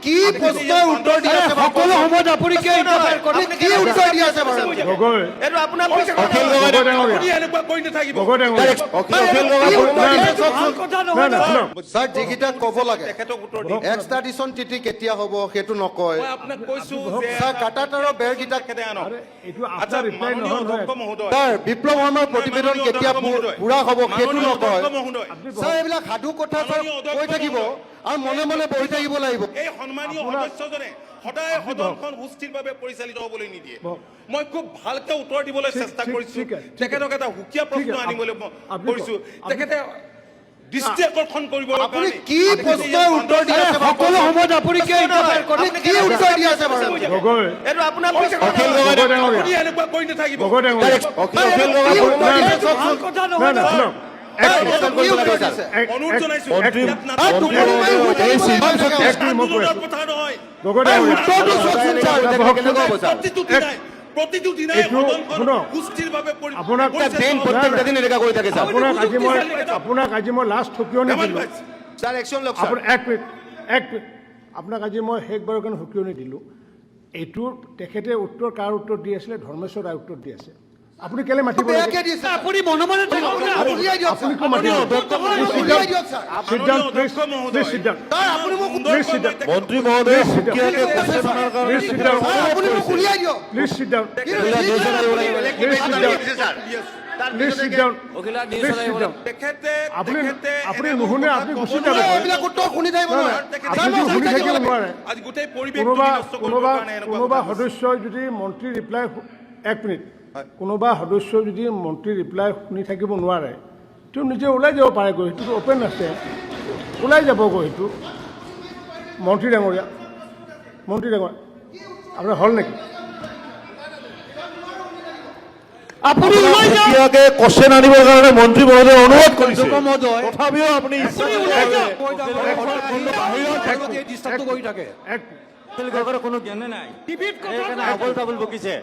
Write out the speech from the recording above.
কি প্ৰশ্নৰ উত্তৰ দি আছে সকলো সময়ত আপুনি কি ইণ্টাৰফেয়াৰ কৰে কি উত্তৰ দি আছে বাৰু গগৈ এইটো আপোনাৰ অখিল গগৈ ডাঙৰীয়া আপুনি এনেকুৱা কৈ নাথাকিব গগৈ ডাঙৰীয়া না না শুনক স্যাৰ যিকেইটা ক'ব লাগে তেখেতক উত্তৰ দিম এক্সট্ৰাডিশ্যন তিথি কেতিয়া হ'ব সেইটো নকয় মই আপোনাক কৈছো যে স্যাৰ কাটাতাৰৰ বেৰকেইটা তেখেতে আনক এইটো আচ্ছা আপোনাৰ ৰিপ্লাই মাননীয় নহয় অধ্যক্ষ মহোদয় স্যাৰ বিপ্লৱ শৰ্মাৰ প্ৰতিবেদন কেতিয়া পুৰা হ'ব সেইটো মাননীয় নকয় অধ্যক্ষ মহোদয় স্যাৰ এইবিলাক সাধু কথা স্যাৰ কৈ থাকিব আৰু মনে মনে বহি থাকিব লাগিব এই সন্মানীয় সদস্যজনে সদায় সদনখন সুস্থিৰভাৱে পৰিচালিত হ'বলৈ নিদিয়ে মই খুব ভালকে উত্তৰ দিবলৈ চেষ্টা কৰিছো তেখেতক এটা সুকীয়া প্ৰশ্ন আনিবলৈ কৰিছো তেখেতে দৃষ্টি আকৰ্ষণ কৰিবৰ আপুনি কাৰণে কি প্ৰশ্নৰ উত্তৰ দি আছে সকলো সময়ত আপুনি কি ইণ্টাৰফেয়াৰ কৰে কি উত্তৰ দি আছে বাৰু গগৈ এইটো আপোনাৰ অখিল গগৈ ডাঙৰীয়া আপুনি এনেকুৱা কৈ নাথাকিব গগৈ ডাঙৰীয়া অখিল গগৈ না না শুনক অনুৰোধ জনাইছো কথা নহয় গগৈ ডাঙৰীয়া প্ৰতিটো দিনাই সুস্থিৰভাৱে আপোনাক আজি মই লাষ্ট সকিয়নি দিলোঁ স্যাৰ একশ্যন লওক এক মিনিট আপোনাক আজি মই শেষবাৰৰ কাৰণে সকিয়নি দিলোঁ এইটোৰ তেখেতে উত্তৰ কাৰ উত্তৰ দি আছিলে ধৰ্মেশ্বৰ ৰায় উত্তৰ দি আছে আপুনি কেলে মাতিব বেয়াকে দিছে আপুনি মনে মনে থাকিব উলিয়াই দিয়ক আপুনি কিয় মাতিব উলিয়াই দিয়ক sir Sit down, please. Please sit down. Sir আপুনি মোক Please sit down. মন্ত্ৰী মহোদয় Please sit down. আপুনি মোক উলিয়াই দিয়ক Please sit down. Please sit down. Please sit down. আপুনি নুশুনে আপুনি গুচি যাব এইবিলাক উত্তৰ শুনি থাকিব নোৱাৰে আপুনি শুনি থাকিব নোৱাৰে আজি গোটেই পৰিৱেশ কোনোবা সদস্যই যদি মন্ত্ৰী ৰিপ্লাই এক মিনিট কোনোবা সদস্যই যদি মন্ত্ৰী ৰিপ্লাই শুনি থাকিব নোৱাৰে তেওঁ নিজে ওলাই যাব পাৰেগৈ সেইটোতো অ'পেন আছে ওলাই যাবগৈ সেইটো মন্ত্ৰী ডাঙৰীয়া আপোনাৰ হ'ল নেকি আপুনি এতিয়াকে কোশ্চেন আনিবৰ কাৰণে মন্ত্ৰী মহোদয় অনুৰোধ কৰিছে মহোদয় তথাপিও আপুনি ডিষ্টাৰ্বটো কৰি থাকে কোনো জ্ঞানে নাই আবল তাবল বকিছে